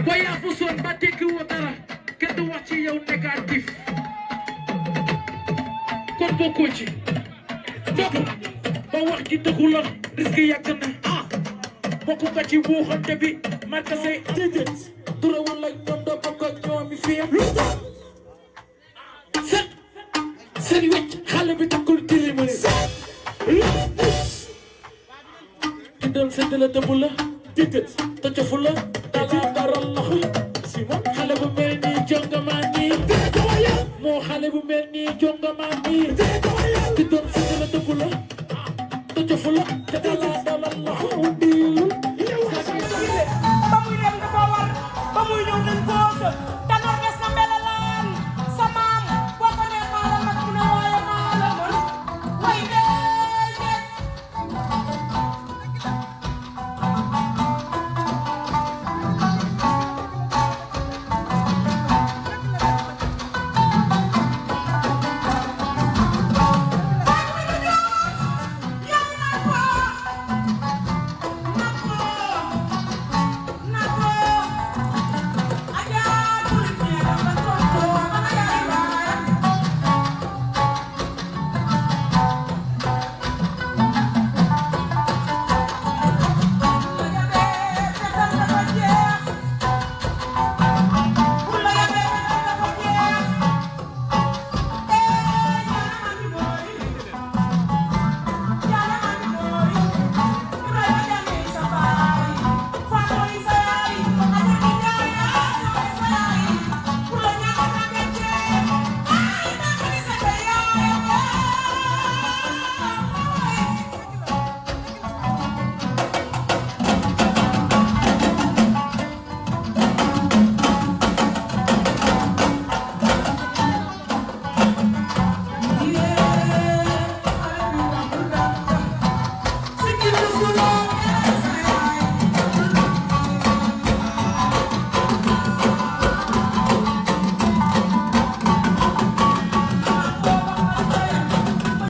waaye yaa fa soon ba tekki woo dara kenn du wax ci yow négatif kon bokkoo ci bokk ba wax ji dëggu la risque yàgg na bokku nga ci buuxante bi marka say déedéet dura wala ñoom doo bokk ak ñoom mi fi seen wecc xale bi takkul tilimale ki doon seddale dëbb la déedéet te cofu la dala daral loxo si moom xale bu mel nii jongamaan nii moo xale bu mel nii jongamaan nii